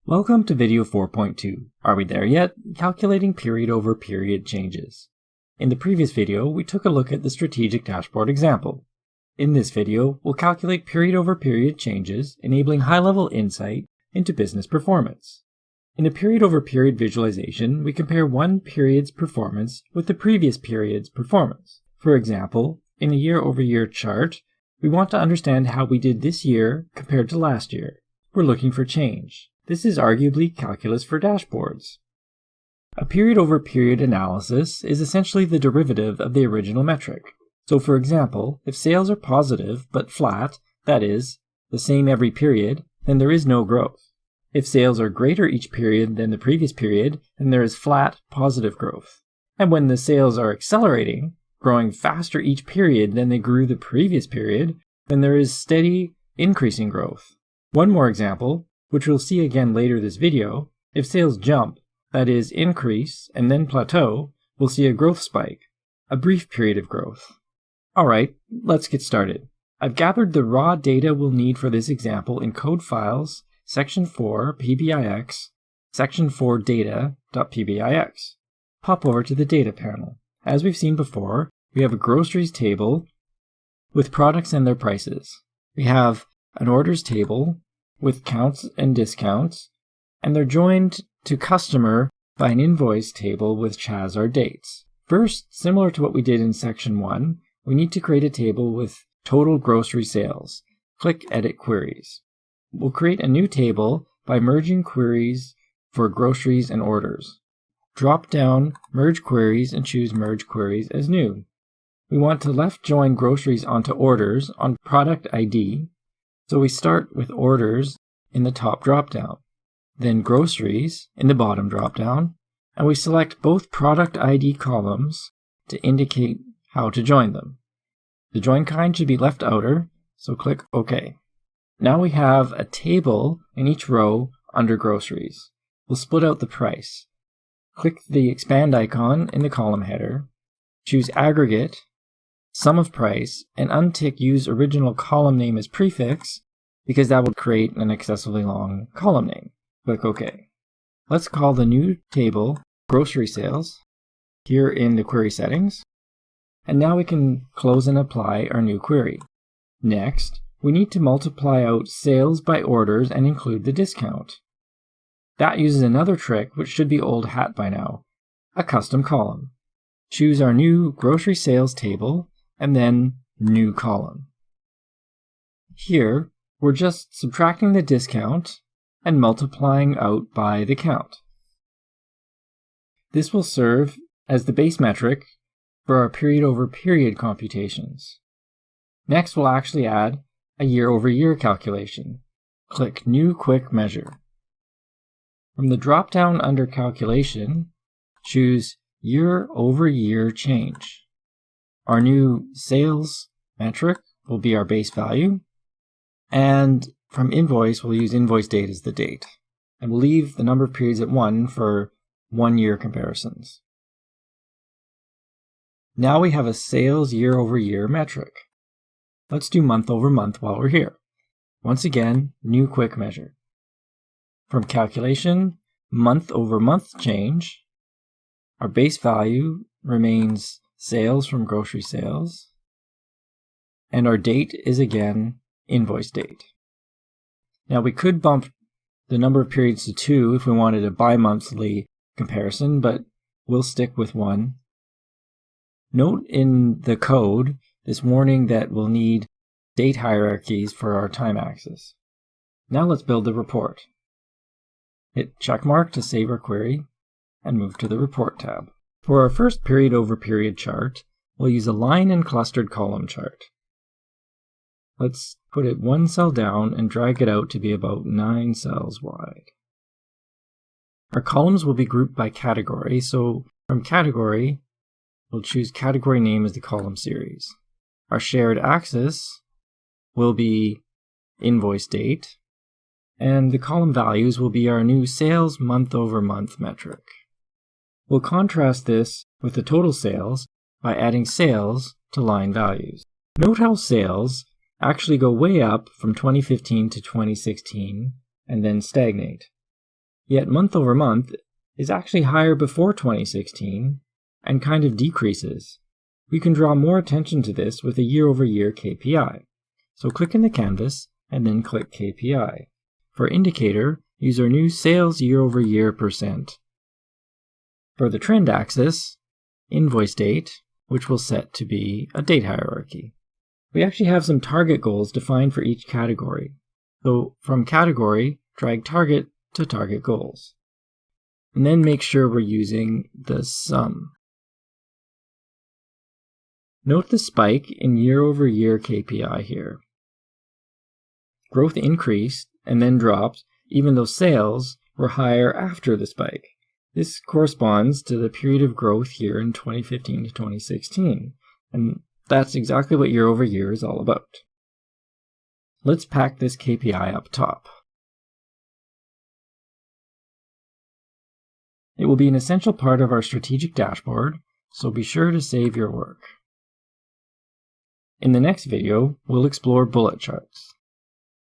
Welcome to video 4.2. Are we there yet? Calculating period over period changes. In the previous video, we took a look at the strategic dashboard example. In this video, we'll calculate period over period changes, enabling high-level insight into business performance. In a period over period visualization, we compare one period's performance with the previous period's performance. For example, in a year-over-year chart, we want to understand how we did this year compared to last year. We're looking for change. This is arguably calculus for dashboards. A period over period analysis is essentially the derivative of the original metric. So for example, if sales are positive but flat, that is, the same every period, then there is no growth. If sales are greater each period than the previous period, then there is flat positive growth. And when the sales are accelerating, growing faster each period than they grew the previous period, then there is steady increasing growth. One more example, which we'll see again later this video, if sales jump, that is increase and then plateau, we'll see a growth spike, a brief period of growth. Alright, let's get started. I've gathered the raw data we'll need for this example in Code Files, Section 4, PBIX, Section 4 Data.pbix. Pop over to the Data panel. As we've seen before, we have a groceries table with products and their prices. We have an orders table with counts and discounts, and they're joined to customer by an invoice table with Chaz our dates. First, similar to what we did in Section 1, we need to create a table with total grocery sales. Click Edit Queries. We'll create a new table by merging queries for groceries and orders. Drop down Merge Queries and choose Merge Queries as New. We want to left join groceries onto orders on Product ID, so we start with orders in the top dropdown, then groceries in the bottom dropdown, and we select both product ID columns to indicate how to join them. The join kind should be left outer, so click OK. Now we have a table in each row under groceries. We'll split out the price. Click the expand icon in the column header, choose aggregate, sum of price, and untick use original column name as prefix because that will create an excessively long column name. Click OK. Let's call the new table grocery sales here in the query settings. And now we can close and apply our new query. Next, we need to multiply out sales by orders and include the discount. That uses another trick which should be old hat by now, a custom column. Choose our new grocery sales table and then new column. Here, we're just subtracting the discount and multiplying out by the count. This will serve as the base metric for our period over period computations. Next, we'll actually add a year over year calculation. Click New Quick Measure. From the drop-down under Calculation, choose Year over Year Change. Our new sales metric will be our base value, and from invoice, we'll use invoice date as the date. And we'll leave the number of periods at 1 for 1 year comparisons. Now we have a sales year over year metric. Let's do month over month while we're here. Once again, new quick measure. From calculation, month over month change, our base value remains sales from grocery sales, and our date is again invoice date. Now we could bump the number of periods to 2 if we wanted a bi-monthly comparison, but we'll stick with 1. Note in the code this warning that we'll need date hierarchies for our time axis. Now let's build the report. Hit checkmark to save our query and move to the Report tab. For our first period over period chart, we'll use a line and clustered column chart. Let's put it 1 cell down and drag it out to be about 9 cells wide. Our columns will be grouped by category, so from category, we'll choose category name as the column series. Our shared axis will be invoice date, and the column values will be our new sales month over month metric. We'll contrast this with the total sales by adding sales to line values. Note how sales actually go way up from 2015 to 2016 and then stagnate. Yet month over month is actually higher before 2016 and kind of decreases. We can draw more attention to this with a year-over-year KPI. So click in the canvas and then click KPI. For indicator, use our new sales year-over-year %. For the trend axis, invoice date, which we'll set to be a date hierarchy. We actually have some target goals defined for each category. So from category, drag target to target goals. And then make sure we're using the sum. Note the spike in year-over-year KPI here. Growth increased and then dropped even though sales were higher after the spike. This corresponds to the period of growth here in 2015 to 2016, and that's exactly what year-over-year is all about. Let's pack this KPI up top. It will be an essential part of our strategic dashboard, so be sure to save your work. In the next video, we'll explore bullet charts.